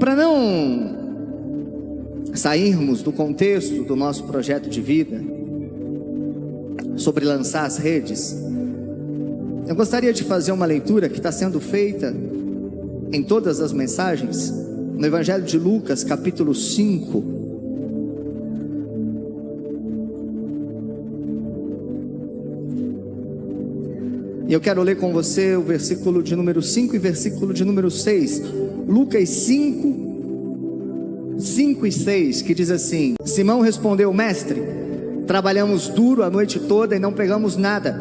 para não sairmos do contexto do nosso projeto de vida, sobre lançar as redes, eu gostaria de fazer uma leitura que está sendo feita em todas as mensagens, no Evangelho de Lucas, capítulo 5. E eu quero ler com você o versículo de número 5 e versículo de número 6. Lucas 5 e 6, que diz assim: Simão respondeu: Mestre, trabalhamos duro a noite toda e não pegamos nada,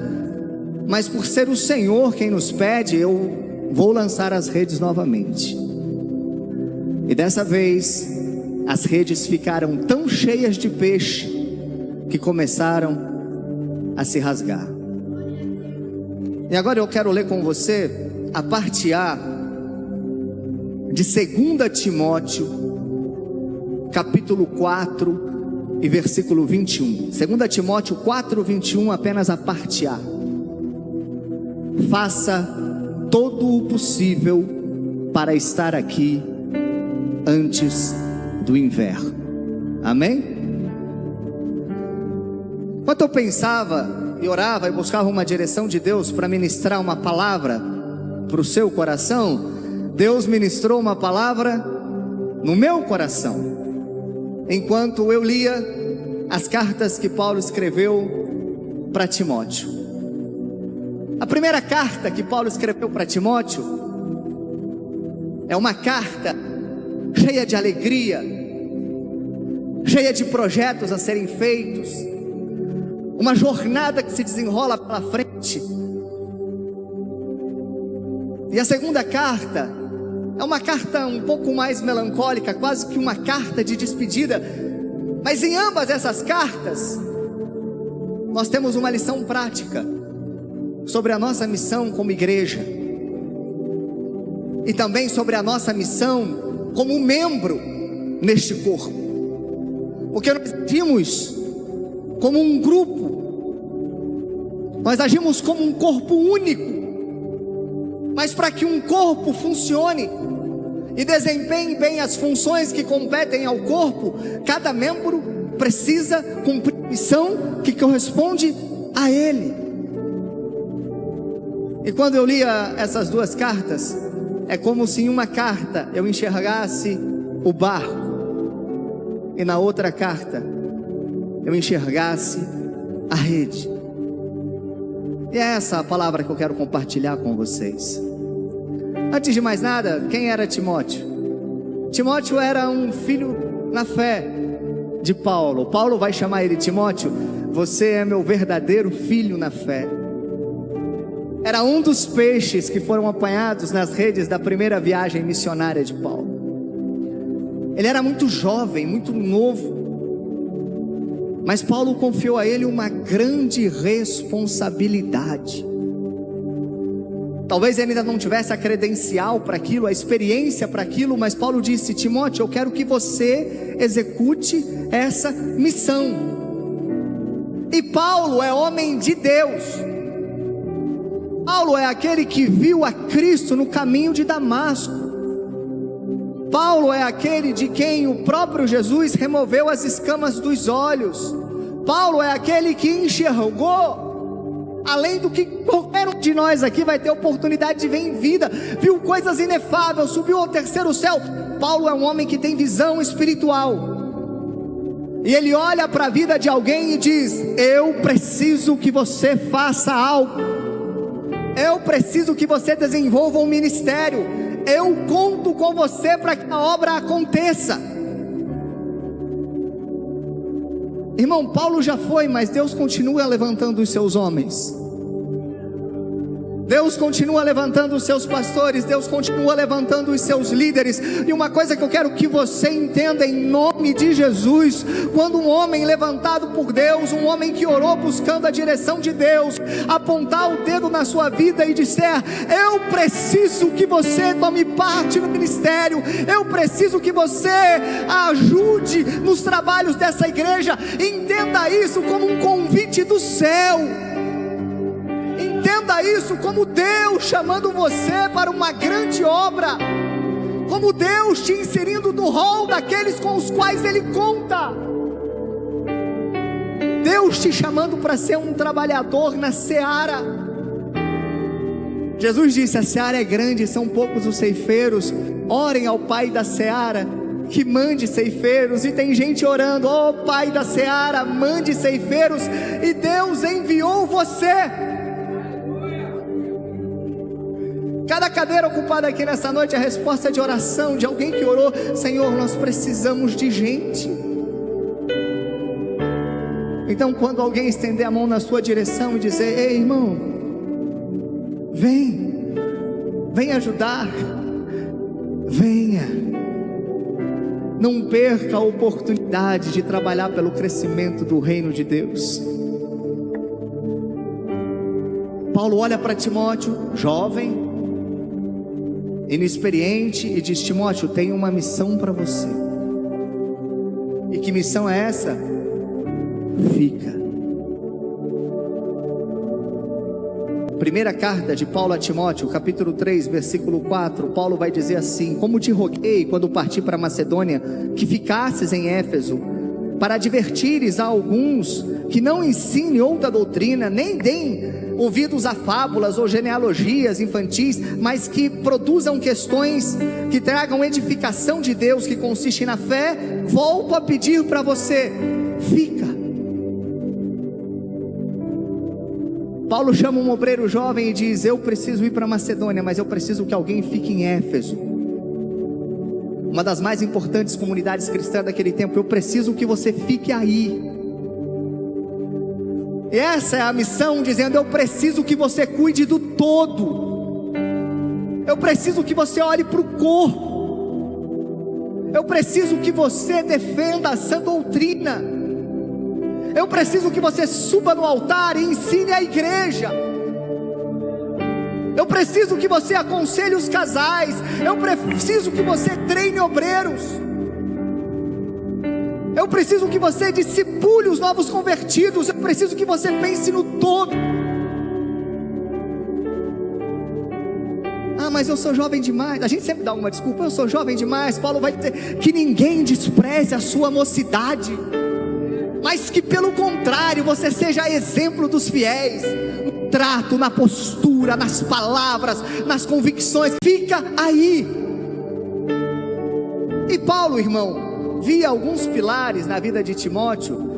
mas por ser o Senhor quem nos pede, eu vou lançar as redes novamente. E dessa vez as redes ficaram tão cheias de peixe que começaram a se rasgar. E agora eu quero ler com você a parte A de 2 Timóteo, capítulo 4 e versículo 21. 2 Timóteo 4, 21, apenas a parte A. Faça todo o possível para estar aqui antes do inverno. Amém? Enquanto eu pensava e orava e buscava uma direção de Deus para ministrar uma palavra para o seu coração, Deus ministrou uma palavra no meu coração, enquanto eu lia as cartas que Paulo escreveu para Timóteo. A primeira carta que Paulo escreveu para Timóteo é uma carta cheia de alegria, cheia de projetos a serem feitos, uma jornada que se desenrola pela frente. E a segunda carta é uma carta um pouco mais melancólica, quase que uma carta de despedida. Mas em ambas essas cartas nós temos uma lição prática sobre a nossa missão como igreja, e também sobre a nossa missão como membro neste corpo, porque nós agimos como um grupo, nós agimos como um corpo único. Mas para que um corpo funcione e desempenhe bem as funções que competem ao corpo, cada membro precisa cumprir a missão que corresponde a ele. E quando eu lia essas duas cartas, é como se em uma carta eu enxergasse o barco, e na outra carta eu enxergasse a rede. E é essa a palavra que eu quero compartilhar com vocês. Antes de mais nada, quem era Timóteo? Timóteo era um filho na fé de Paulo. Paulo vai chamar ele Timóteo: você é meu verdadeiro filho na fé. Era um dos peixes que foram apanhados nas redes da primeira viagem missionária de Paulo. Ele era muito jovem, muito novo, mas Paulo confiou a ele uma grande responsabilidade. Talvez ele ainda não tivesse a credencial para aquilo, a experiência para aquilo, mas Paulo disse: Timóteo, eu quero que você execute essa missão. E Paulo é homem de Deus. Paulo é aquele que viu a Cristo no caminho de Damasco. Paulo é aquele de quem o próprio Jesus removeu as escamas dos olhos. Paulo é aquele que enxergou além do que qualquer um de nós aqui vai ter oportunidade de ver em vida. Viu coisas inefáveis, subiu ao terceiro céu. Paulo é um homem que tem visão espiritual, e ele olha para a vida de alguém e diz: eu preciso que você faça algo. Eu preciso que você desenvolva um ministério. Eu conto com você para que a obra aconteça. Irmão, Paulo já foi, mas Deus continua levantando os seus homens. Deus continua levantando os seus pastores. Deus continua levantando os seus líderes. E uma coisa que eu quero que você entenda em nome de Jesus: quando um homem levantado por Deus, um homem que orou buscando a direção de Deus, apontar o dedo na sua vida e disser: eu preciso que você tome parte no ministério, eu preciso que você ajude nos trabalhos dessa igreja, entenda isso como um convite do céu. Entenda isso como Deus chamando você para uma grande obra, como Deus te inserindo no rol daqueles com os quais Ele conta. Deus te chamando para ser um trabalhador na seara. Jesus disse: a seara é grande, são poucos os ceifeiros. Orem ao Pai da seara que mande ceifeiros. E tem gente orando: ó Pai da seara, mande ceifeiros. E Deus enviou você. Cada cadeira ocupada aqui nessa noite, a resposta é de oração, de alguém que orou: Senhor, nós precisamos de gente. Então, quando alguém estender a mão na sua direção e dizer: ei, irmão, vem ajudar, venha. Não perca a oportunidade de trabalhar pelo crescimento do reino de Deus. Paulo olha para Timóteo, jovem, inexperiente, e diz: Timóteo, tenho uma missão para você. E que missão é essa? Fica. Primeira carta de Paulo a Timóteo, capítulo 3, versículo 4, Paulo vai dizer assim: como te roguei quando parti para Macedônia, que ficasses em Éfeso, para advertires a alguns que não ensine outra doutrina, nem deem ouvidos a fábulas ou genealogias infantis, mas que produzam questões que tragam edificação de Deus, que consiste na fé. Volto a pedir para você: fica. Paulo chama um obreiro jovem e diz: eu preciso ir para Macedônia, mas eu preciso que alguém fique em Éfeso, uma das mais importantes comunidades cristãs daquele tempo. Eu preciso que você fique aí. E essa é a missão, dizendo: eu preciso que você cuide do todo. Eu preciso que você olhe para o corpo. Eu preciso que você defenda a sã doutrina. Eu preciso que você suba no altar e ensine a igreja. Eu preciso que você aconselhe os casais. Eu preciso que você treine obreiros. Eu preciso que você discipule os novos convertidos. Eu preciso que você pense no todo. Ah, mas eu sou jovem demais. A gente sempre dá uma desculpa: eu sou jovem demais. Paulo vai dizer que ninguém despreze a sua mocidade, mas que pelo contrário você seja exemplo dos fiéis, no trato, na postura, nas palavras, nas convicções. Fica aí. E Paulo, irmão, via alguns pilares na vida de Timóteo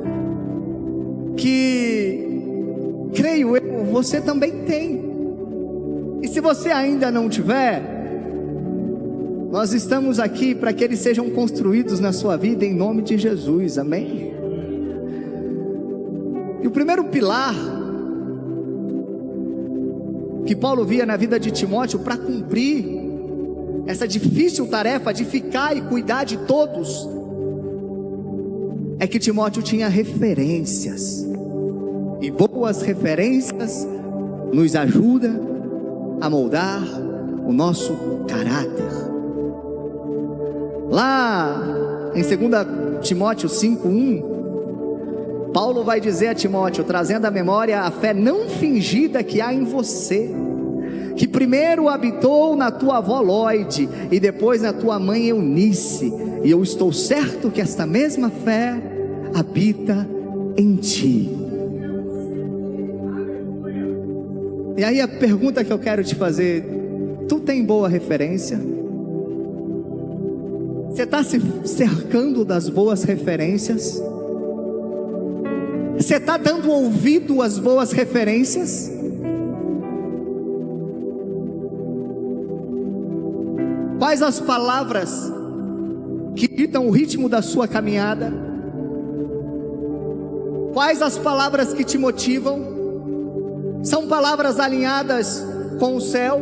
que, creio eu, você também tem. E se você ainda não tiver, nós estamos aqui para que eles sejam construídos na sua vida, em nome de Jesus, amém? E o primeiro pilar que Paulo via na vida de Timóteo, para cumprir essa difícil tarefa de ficar e cuidar de todos, é que Timóteo tinha referências. E boas referências nos ajudam a moldar o nosso caráter. Lá em 2 Timóteo 5:1, Paulo vai dizer a Timóteo, trazendo à memória a fé não fingida que há em você, que primeiro habitou na tua avó Lóide e depois na tua mãe Eunice, e eu estou certo que esta mesma fé habita em ti. E aí a pergunta que eu quero te fazer: tu tem boa referência? Você está se cercando das boas referências? Você está dando ouvido às boas referências? Quais as palavras que ditam o ritmo da sua caminhada? Quais as palavras que te motivam? São palavras alinhadas com o céu?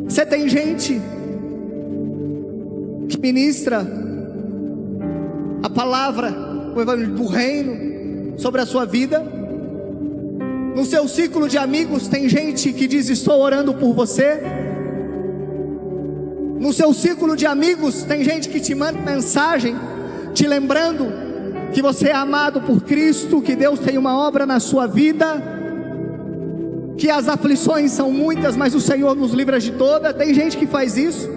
Você tem gente que ministra a palavra, o evangelho do reino sobre a sua vida? No seu círculo de amigos tem gente que diz: estou orando por você? No seu círculo de amigos tem gente que te manda mensagem te lembrando que você é amado por Cristo, que Deus tem uma obra na sua vida, que as aflições são muitas, mas o Senhor nos livra de todas. Tem gente que faz isso.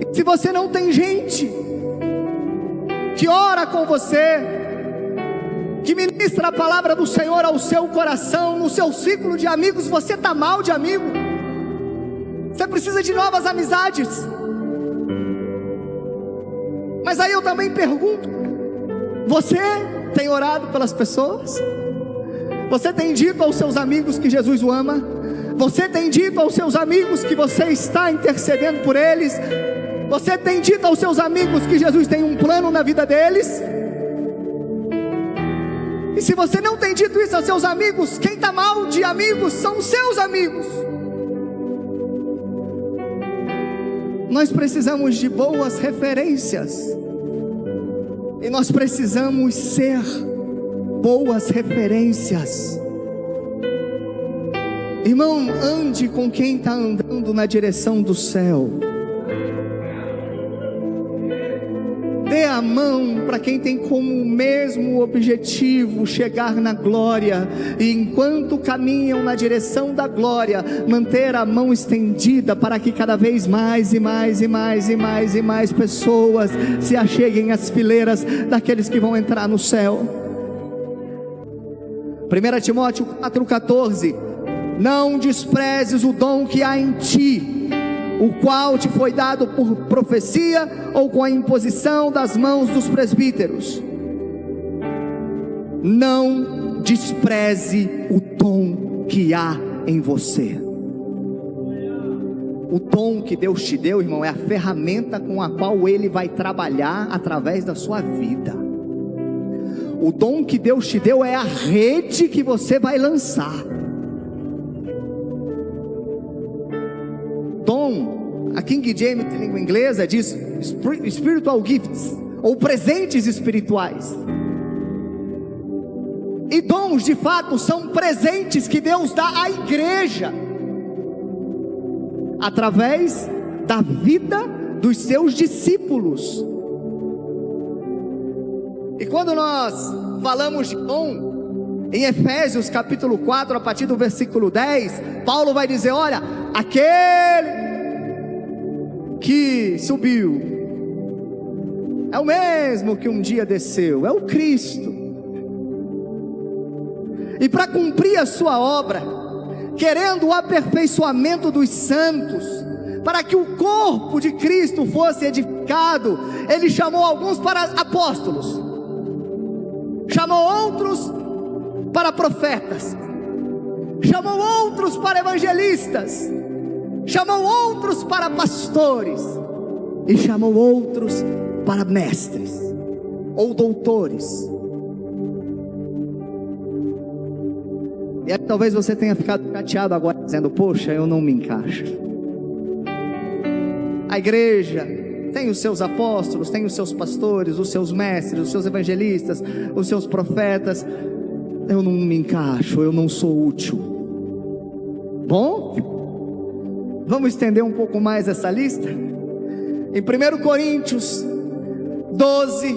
E se você não tem gente que ora com você, que ministra a palavra do Senhor ao seu coração, no seu ciclo de amigos, você está mal de amigo. Você precisa de novas amizades. Mas aí eu também pergunto: você tem orado pelas pessoas? Você tem dito aos seus amigos que Jesus o ama? Você tem dito aos seus amigos que você está intercedendo por eles? Você tem dito aos seus amigos que Jesus tem um plano na vida deles? E se você não tem dito isso aos seus amigos, quem está mal de amigos são os seus amigos. Nós precisamos de boas referências, e nós precisamos ser boas referências. Irmão, ande com quem está andando na direção do céu. Dê a mão para quem tem como mesmo objetivo chegar na glória, e enquanto caminham na direção da glória, manter a mão estendida para que cada vez mais e mais e mais e mais e mais pessoas se acheguem às fileiras daqueles que vão entrar no céu. 1 Timóteo 4,14: não desprezes o dom que há em ti, o qual te foi dado por profecia ou com a imposição das mãos dos presbíteros. Não despreze o dom que há em você. O dom que Deus te deu, irmão, é a ferramenta com a qual Ele vai trabalhar através da sua vida. O dom que Deus te deu é a rede que você vai lançar. Dom, a King James em língua inglesa diz spiritual gifts, ou presentes espirituais. E dons de fato são presentes que Deus dá à igreja, através da vida dos seus discípulos. E quando nós falamos de dom, em Efésios capítulo 4, a partir do versículo 10, Paulo vai dizer: olha, aquele que subiu é o mesmo que um dia desceu, é o Cristo. E para cumprir a sua obra, querendo o aperfeiçoamento dos santos, para que o corpo de Cristo fosse edificado, Ele chamou alguns para apóstolos, chamou outros para profetas, chamou outros para evangelistas, chamou outros para pastores, e chamou outros para mestres ou doutores. E aí, talvez você tenha ficado chateado agora, dizendo: poxa, eu não me encaixo. A igreja tem os seus apóstolos, tem os seus pastores, os seus mestres, os seus evangelistas, os seus profetas. Eu não me encaixo, eu não sou útil. Bom, vamos estender um pouco mais essa lista. Em 1 Coríntios 12,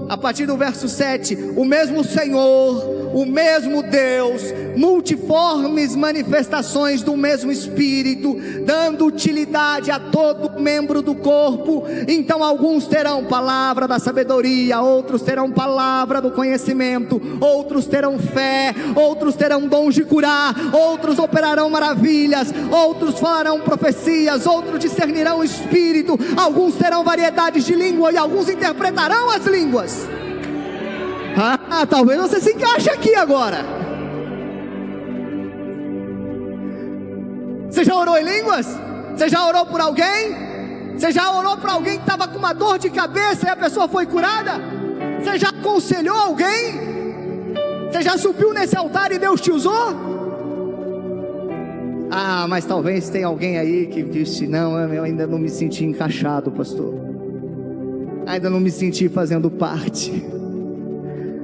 a partir do verso 7, o mesmo Senhor, o mesmo Deus, multiformes manifestações do mesmo Espírito, dando utilidade a todo membro do corpo. Então alguns terão palavra da sabedoria, outros terão palavra do conhecimento, outros terão fé, outros terão dons de curar, outros operarão maravilhas, outros falarão profecias, outros discernirão o Espírito, alguns terão variedades de língua e alguns interpretarão as línguas. Talvez você se encaixe aqui agora. Você já orou em línguas? Você já orou por alguém? Você já orou por alguém que estava com uma dor de cabeça e a pessoa foi curada? Você já aconselhou alguém? Você já subiu nesse altar e Deus te usou? Mas talvez tenha alguém aí que disse: não, eu ainda não me senti encaixado, pastor, ainda não me senti fazendo parte.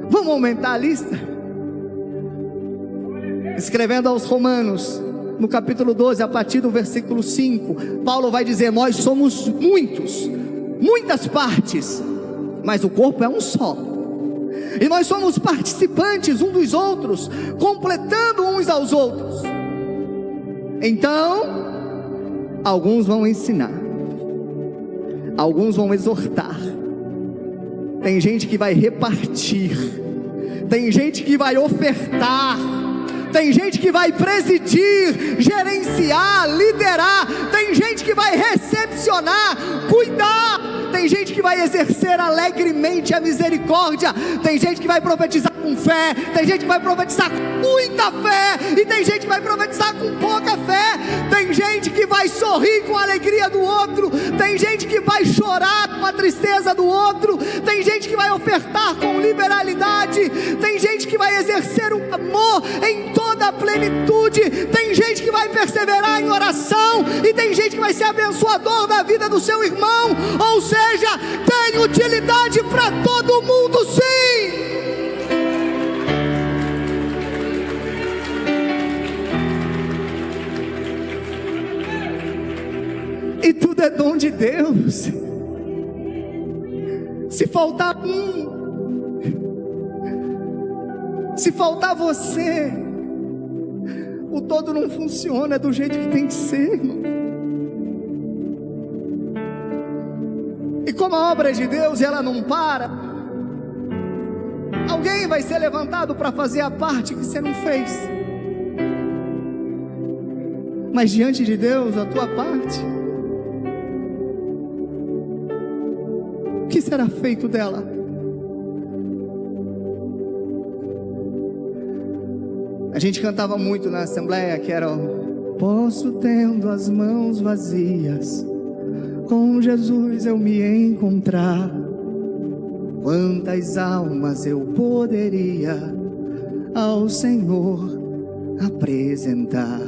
Vamos aumentar a lista? Escrevendo aos Romanos, no capítulo 12, a partir do versículo 5, Paulo vai dizer: nós somos muitas partes, mas o corpo é um só. e nós somos participantes um dos outros, completando uns aos outros. Então, alguns vão ensinar, alguns vão exortar, tem gente que vai repartir, tem gente que vai ofertar, tem gente que vai presidir, gerenciar, liderar, tem gente que vai recepcionar, cuidar, tem gente que vai exercer alegremente a misericórdia, tem gente que vai profetizar com fé, tem gente que vai profetizar com muita fé, e tem gente que vai profetizar com pouca fé, tem gente que vai sorrir com a alegria do outro, tem gente que vai chorar com a tristeza do outro, tem gente que vai ofertar com liberalidade, tem gente que vai exercer um amor em toda a plenitude, tem gente que vai perseverar em oração, e tem gente que vai ser abençoador da vida do seu irmão. Ou seja, tem utilidade para todo mundo, sim. E tudo é dom de Deus. Se faltar se faltar você, o todo não funciona do jeito que tem que ser, irmão. E como a obra é de Deus e ela não para, alguém vai ser levantado para fazer a parte que você não fez. Mas diante de Deus, a tua parte, o que será feito dela? A gente cantava muito na Assembleia, que era: posso tendo as mãos vazias, com Jesus eu me encontrar, quantas almas eu poderia ao Senhor apresentar.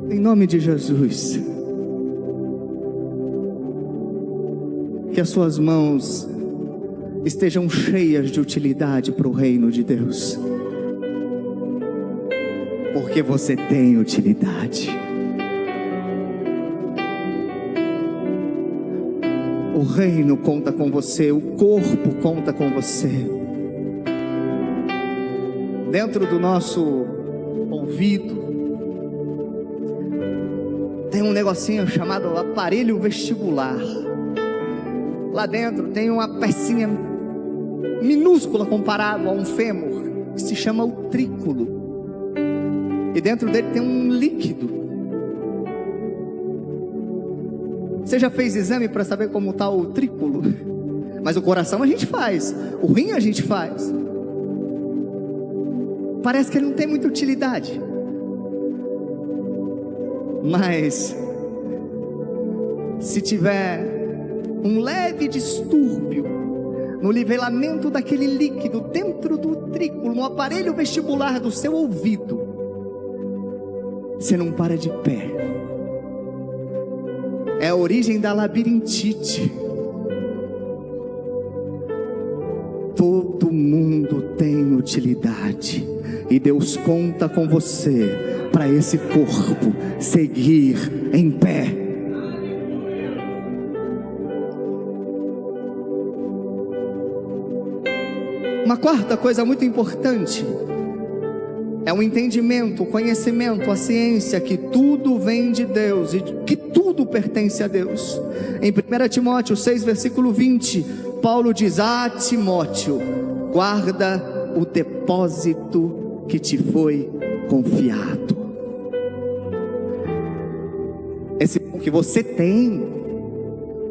Em nome de Jesus, que as suas mãos estejam cheias de utilidade para o reino de Deus, porque você tem utilidade. O reino conta com você, o corpo conta com você. Dentro do nosso ouvido tem um negocinho chamado aparelho vestibular. Lá dentro tem uma pecinha minúscula comparado a um fêmur, que se chama o trículo, e dentro dele tem um líquido. Você já fez exame para saber como está o trículo? Mas o coração a gente faz, o rim a gente faz. Parece que ele não tem muita utilidade, mas se tiver um leve distúrbio no nivelamento daquele líquido dentro do trículo, no aparelho vestibular do seu ouvido, você não para de pé. É a origem da labirintite. Todo mundo tem utilidade, e Deus conta com você para esse corpo seguir em pé. Uma quarta coisa muito importante é o entendimento, o conhecimento, a ciência que tudo vem de Deus e que tudo pertence a Deus. Em 1 Timóteo 6, versículo 20, Paulo diz: ah, Timóteo, guarda o depósito que te foi confiado. Esse dom que você tem,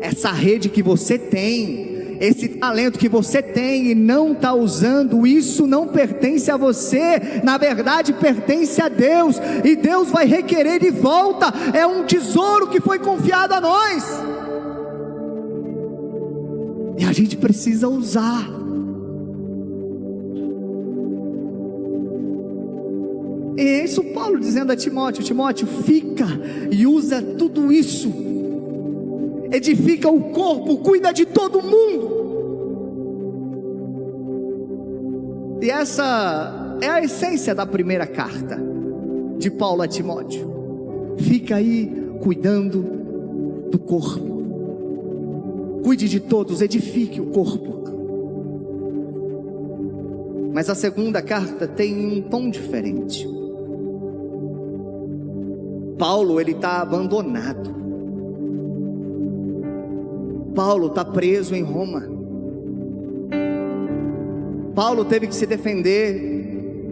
essa rede que você tem, esse talento que você tem e não está usando, isso não pertence a você, na verdade pertence a Deus, e Deus vai requerer de volta. É um tesouro que foi confiado a nós, e a gente precisa usar. E é isso Paulo dizendo a Timóteo: Timóteo, fica e usa tudo isso, edifica o corpo, cuida de todo mundo. E essa é a essência da primeira carta de Paulo a Timóteo. Fica aí cuidando do corpo, cuide de todos, edifique o corpo. Mas a segunda carta tem um tom diferente. Paulo, ele está abandonado. Paulo está preso em Roma. Paulo teve que se defender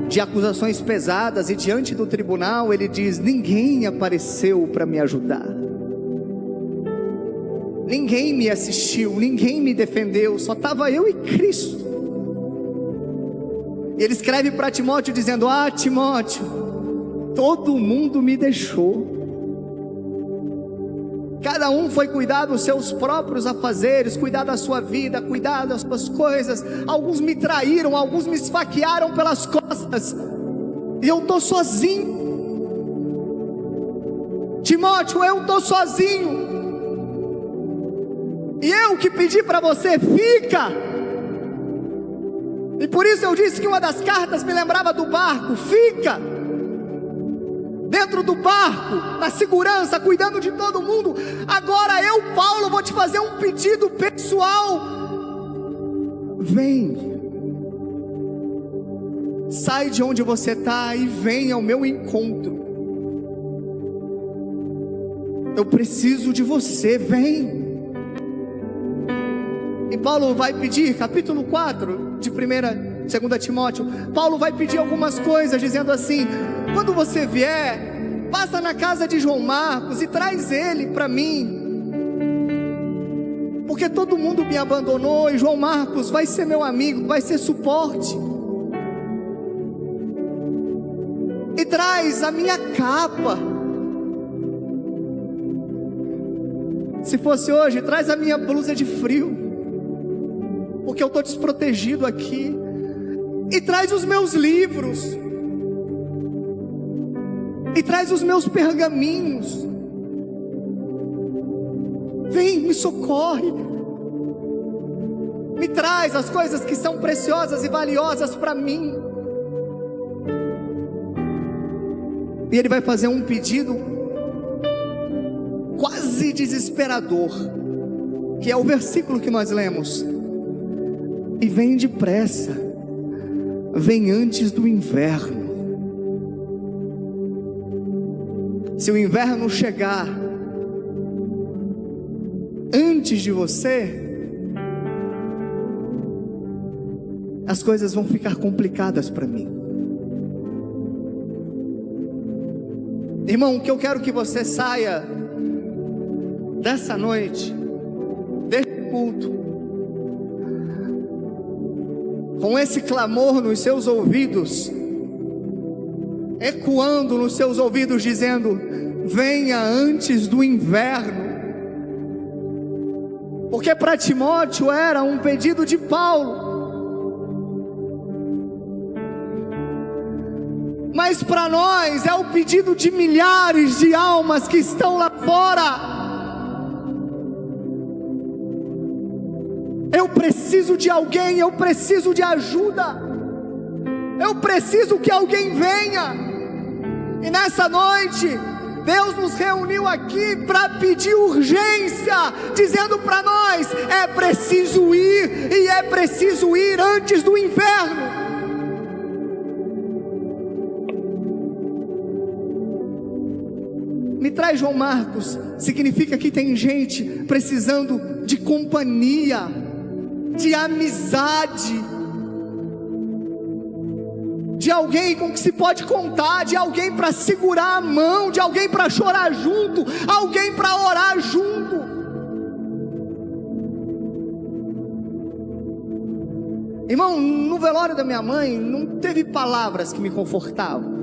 de acusações pesadas, e diante do tribunal ele diz: ninguém apareceu para me ajudar, ninguém me assistiu, ninguém me defendeu, só estava eu e Cristo. E ele escreve para Timóteo dizendo: ah, Timóteo, todo mundo me deixou, cada um foi cuidar dos seus próprios afazeres, cuidar da sua vida, cuidar das suas coisas. Alguns me traíram, alguns me esfaquearam pelas costas, e eu estou sozinho. Timóteo, eu estou sozinho, e eu que pedi para você, fica. E por isso eu disse que uma das cartas me lembrava do barco. Fica dentro do barco, na segurança, cuidando de todo mundo. Agora eu, Paulo, vou te fazer um pedido pessoal. Vem, sai de onde você está e vem ao meu encontro. Eu preciso de você, vem. E Paulo vai pedir, capítulo 4 de 2 Timóteo, Paulo vai pedir algumas coisas, dizendo assim: quando você vier, passa na casa de João Marcos e traz ele para mim, porque todo mundo me abandonou, e João Marcos vai ser meu amigo, vai ser suporte. E traz a minha capa. Se fosse hoje, traz a minha blusa de frio, porque eu estou desprotegido aqui. E traz os meus livros, e traz os meus pergaminhos. Vem, me socorre, me traz as coisas que são preciosas e valiosas para mim. E ele vai fazer um pedido quase desesperador, que é o versículo que nós lemos: e vem depressa, vem antes do inverno. Se o inverno chegar antes de você, as coisas vão ficar complicadas para mim. Irmão, o que eu quero que você saia dessa noite, desse culto, com esse clamor nos seus ouvidos, ecoando nos seus ouvidos, dizendo: venha antes do inverno. Porque para Timóteo era um pedido de Paulo, mas para nós é o pedido de milhares de almas que estão lá fora. Eu preciso de alguém, eu preciso de ajuda, eu preciso que alguém venha. E nessa noite, Deus nos reuniu aqui para pedir urgência, dizendo para nós: é preciso ir, e é preciso ir antes do inverno. Me traz João Marcos significa que tem gente precisando de companhia, de amizade, de alguém com que se pode contar, de alguém para segurar a mão, de alguém para chorar junto, alguém para orar junto. Irmão, no velório da minha mãe não teve palavras que me confortavam.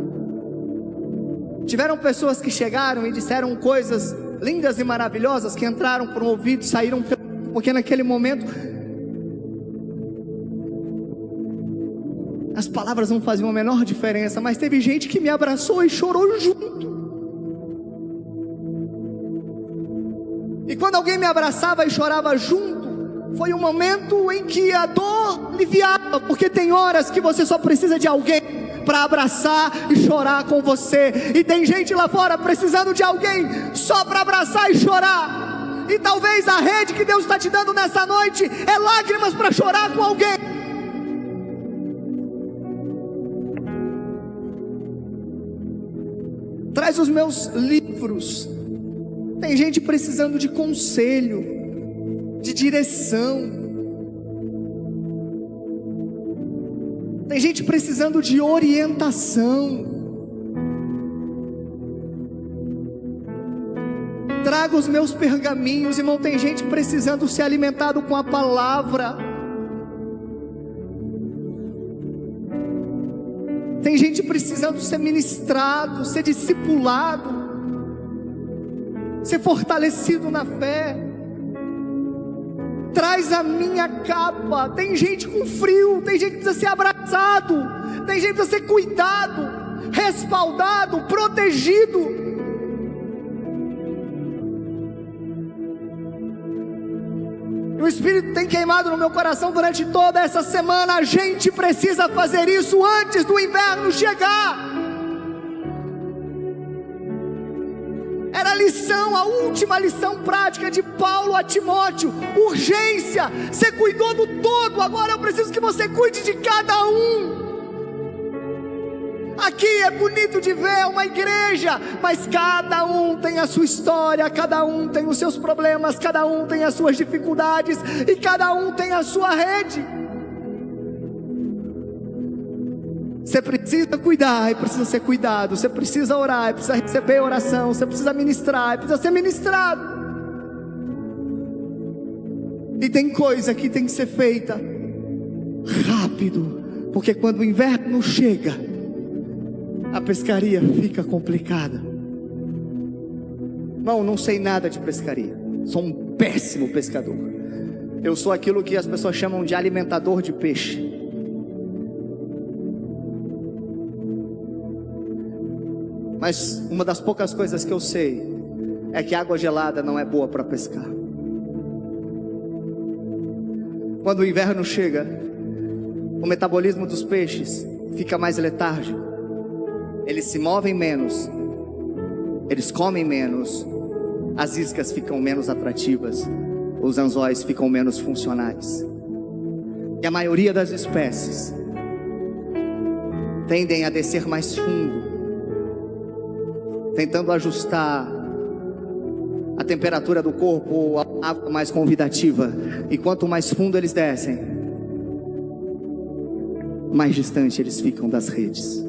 Tiveram pessoas que chegaram e disseram coisas lindas e maravilhosas, que entraram por um ouvido e saíram pelo outro, porque naquele momento as palavras não faziam a menor diferença. Mas teve gente que me abraçou e chorou junto. E quando alguém me abraçava e chorava junto, foi um momento em que a dor aliviava, porque tem horas que você só precisa de alguém para abraçar e chorar com você, e tem gente lá fora precisando de alguém só para abraçar e chorar. E talvez a rede que Deus está te dando nessa noite é lágrimas para chorar com alguém. Traz os meus livros. Tem gente precisando de conselho, de direção. Tem gente precisando de orientação. Traga os meus pergaminhos, irmão. Tem gente precisando ser alimentado com a palavra. Tem gente precisando ser ministrado, ser discipulado, ser fortalecido na fé. Traz a minha capa. Tem gente com frio, tem gente que precisa ser abraçado, tem gente que precisa ser cuidado, respaldado, protegido. O Espírito tem queimado no meu coração durante toda essa semana. A gente precisa fazer isso antes do inverno chegar. Era a lição, a última lição prática de Paulo a Timóteo. Urgência, você cuidou do todo, agora eu preciso que você cuide de cada um. Aqui é bonito de ver uma igreja, mas cada um tem a sua história, cada um tem os seus problemas, cada um tem as suas dificuldades, e cada um tem a sua rede. Você precisa cuidar e precisa ser cuidado. Você precisa orar e precisa receber oração. Você precisa ministrar e precisa ser ministrado. E tem coisa que tem que ser feita rápido, porque quando o inverno chega, a pescaria fica complicada. Não sei nada de pescaria. Sou um péssimo pescador. Eu sou aquilo que as pessoas chamam de alimentador de peixe. Mas uma das poucas coisas que eu sei é que água gelada não é boa para pescar. Quando o inverno chega, o metabolismo dos peixes fica mais letárgico. Eles se movem menos, eles comem menos, as iscas ficam menos atrativas, os anzóis ficam menos funcionais. E a maioria das espécies tendem a descer mais fundo, tentando ajustar a temperatura do corpo a uma água mais convidativa. E quanto mais fundo eles descem, mais distante eles ficam das redes.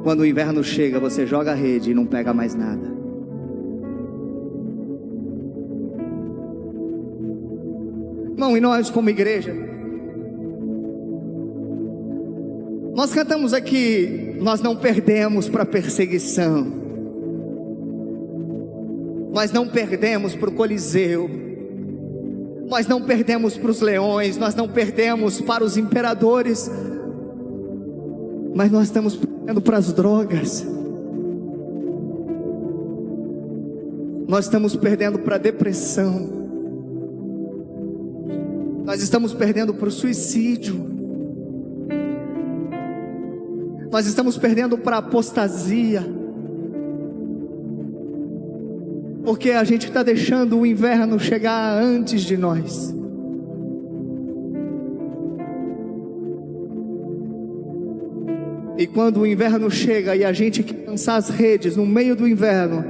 Quando o inverno chega, você joga a rede e não pega mais nada. Irmão, e nós como igreja, nós cantamos aqui: nós não perdemos para a perseguição, nós não perdemos para o Coliseu, nós não perdemos para os leões, nós não perdemos para os imperadores, mas nós estamos perdendo para as drogas, nós estamos perdendo para a depressão, nós estamos perdendo para o suicídio, nós estamos perdendo para a apostasia, porque a gente está deixando o inverno chegar antes de nós. E quando o inverno chega e a gente quer lançar as redes no meio do inverno,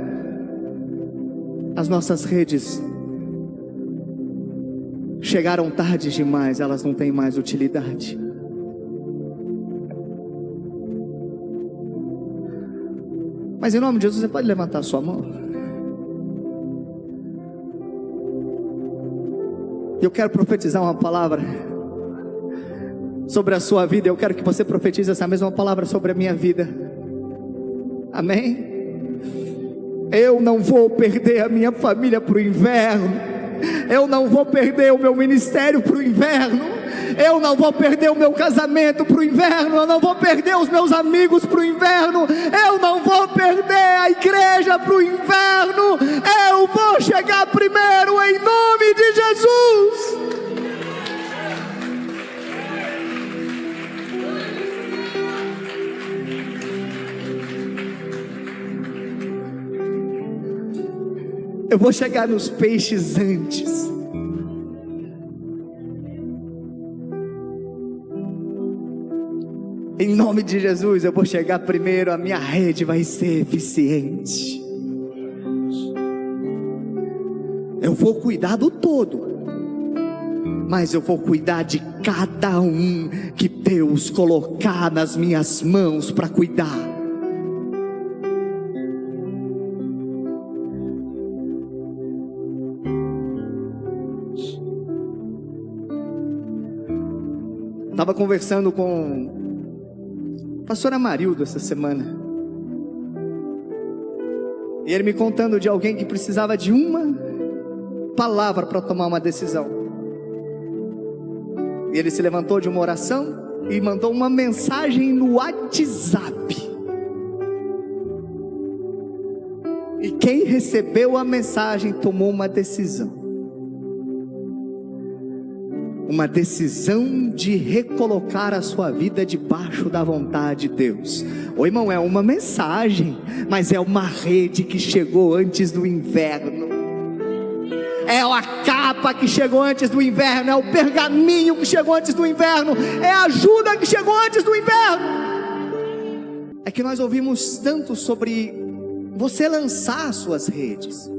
as nossas redes chegaram tarde demais, elas não têm mais utilidade. Mas em nome de Jesus, você pode levantar a sua mão? Eu quero profetizar uma palavra sobre a sua vida. Eu quero que você profetize essa mesma palavra sobre a minha vida. Amém? Eu não vou perder a minha família para o inverno. Eu não vou perder o meu ministério para o inverno. Eu não vou perder o meu casamento para o inverno. Eu não vou perder os meus amigos para o inverno. Eu não vou perder a igreja para o inverno. Eu vou chegar primeiro em nome de Jesus. Eu vou chegar nos peixes antes. Em Em nome de Jesus, eu vou chegar primeiro, a minha rede vai ser eficiente. Eu vou cuidar do todo, mas eu vou cuidar de cada um que Deus colocar nas minhas mãos para cuidar. Estava conversando com o pastor Amarildo essa semana, e ele me contando de alguém que precisava de uma palavra para tomar uma decisão. E ele se levantou de uma oração e mandou uma mensagem no WhatsApp. E quem recebeu a mensagem tomou uma decisão. Uma decisão de recolocar a sua vida debaixo da vontade de Deus. Ô irmão, é uma mensagem, mas é uma rede que chegou antes do inverno. É a capa que chegou antes do inverno, é o pergaminho que chegou antes do inverno, é a ajuda que chegou antes do inverno. É que nós ouvimos tanto sobre você lançar as suas redes.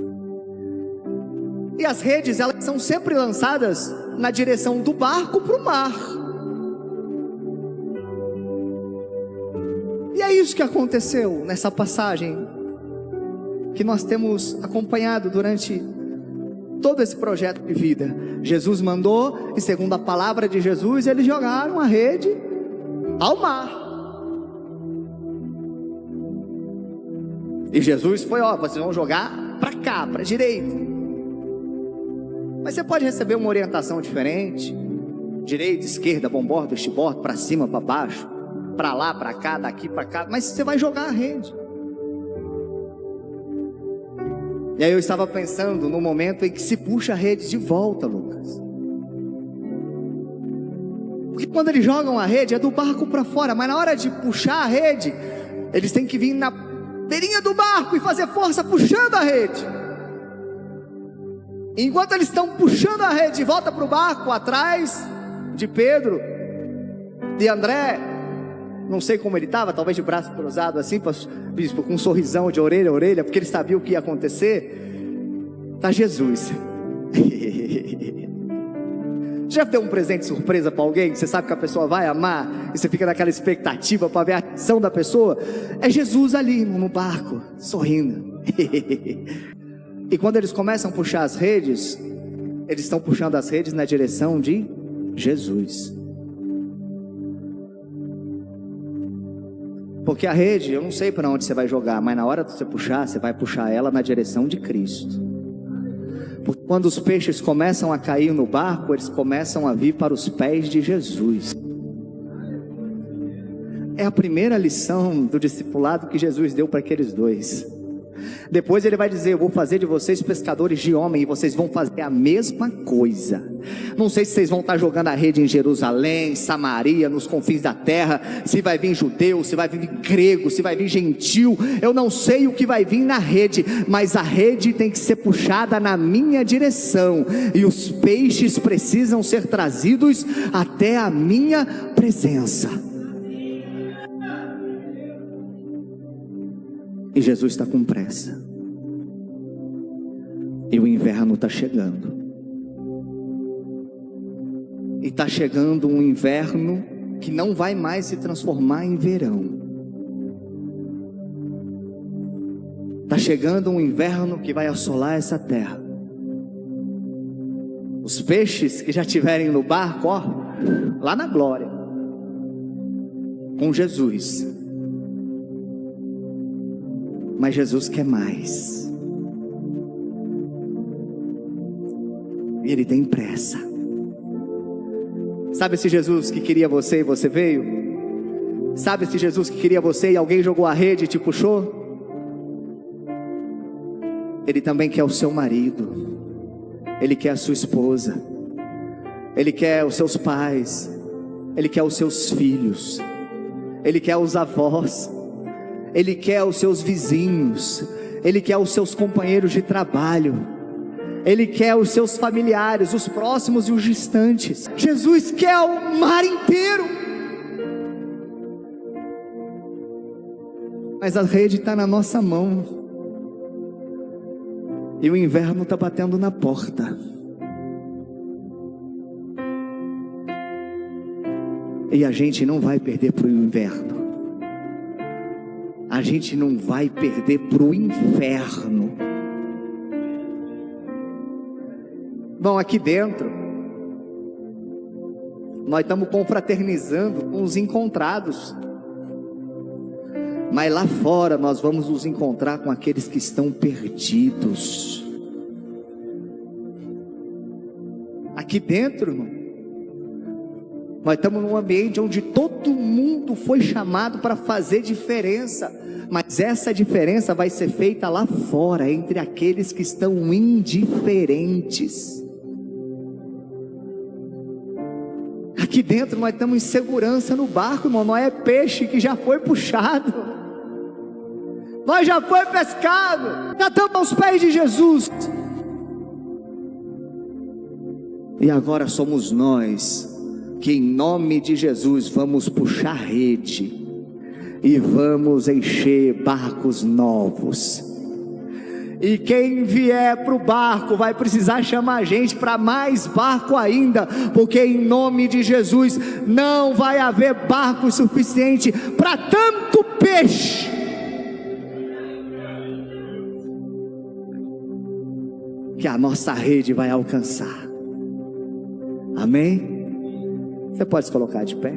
E as redes, elas são sempre lançadas na direção do barco para o mar. E é isso que aconteceu nessa passagem que nós temos acompanhado durante todo esse projeto de vida. Jesus mandou, e segundo a palavra de Jesus, eles jogaram a rede ao mar. E Jesus foi, vocês vão jogar para cá, para a direita. Mas você pode receber uma orientação diferente: direita, esquerda, bombordo, estribordo, para cima, para baixo, para lá, para cá, daqui para cá. Mas você vai jogar a rede. E aí eu estava pensando no momento em que se puxa a rede de volta, Lucas. Porque quando eles jogam a rede é do barco para fora, mas na hora de puxar a rede, eles têm que vir na beirinha do barco e fazer força puxando a rede. Enquanto eles estão puxando a rede de volta para o barco, atrás de Pedro, de André, não sei como ele estava, talvez de braço cruzado assim, bispo, com um sorrisão de orelha a orelha, porque ele sabia o que ia acontecer. Está Jesus. Já deu um presente surpresa para alguém, que você sabe que a pessoa vai amar, e você fica naquela expectativa para ver a ação da pessoa? É Jesus ali no barco, sorrindo. E quando eles começam a puxar as redes, eles estão puxando as redes na direção de Jesus. Porque a rede, eu não sei para onde você vai jogar, mas na hora de você puxar, você vai puxar ela na direção de Cristo. Porque quando os peixes começam a cair no barco, eles começam a vir para os pés de Jesus. É a primeira lição do discipulado que Jesus deu para aqueles dois. Depois ele vai dizer: eu vou fazer de vocês pescadores de homem, e vocês vão fazer a mesma coisa. Não sei se vocês vão estar jogando a rede em Jerusalém, Samaria, nos confins da terra, se vai vir judeu, se vai vir grego, se vai vir gentil, eu não sei o que vai vir na rede, mas a rede tem que ser puxada na minha direção, e os peixes precisam ser trazidos até a minha presença. E Jesus está com pressa, e o inverno está chegando, e está chegando um inverno que não vai mais se transformar em verão. Está chegando um inverno que vai assolar essa terra. Os peixes que já estiverem no barco, lá na glória, com Jesus. Mas Jesus quer mais, e Ele tem pressa. Sabe esse Jesus que queria você e você veio? Sabe esse Jesus que queria você e alguém jogou a rede e te puxou? Ele também quer o seu marido, Ele quer a sua esposa, Ele quer os seus pais, Ele quer os seus filhos, Ele quer os avós, Ele quer os seus vizinhos, Ele quer os seus companheiros de trabalho, Ele quer os seus familiares, os próximos e os distantes. Jesus quer o mar inteiro. mas a rede está na nossa mão, e o inverno está batendo na porta, e a gente não vai perder para o inverno, a gente não vai perder para o inferno. Bom, aqui dentro nós estamos confraternizando com os encontrados, mas lá fora nós vamos nos encontrar com aqueles que estão perdidos. Aqui dentro, irmão, nós estamos num ambiente onde todo mundo foi chamado para fazer diferença, mas essa diferença vai ser feita lá fora, entre aqueles que estão indiferentes. Aqui dentro nós estamos em segurança no barco, irmão. Nós é peixe que já foi puxado, nós já foi pescado, já estamos aos pés de Jesus, e agora somos nós que em nome de Jesus vamos puxar rede e vamos encher barcos novos. E quem vier para o barco vai precisar chamar a gente para mais barco ainda, porque em nome de Jesus não vai haver barco suficiente para tanto peixe. Que a nossa rede vai alcançar. Amém? Você pode se colocar de pé?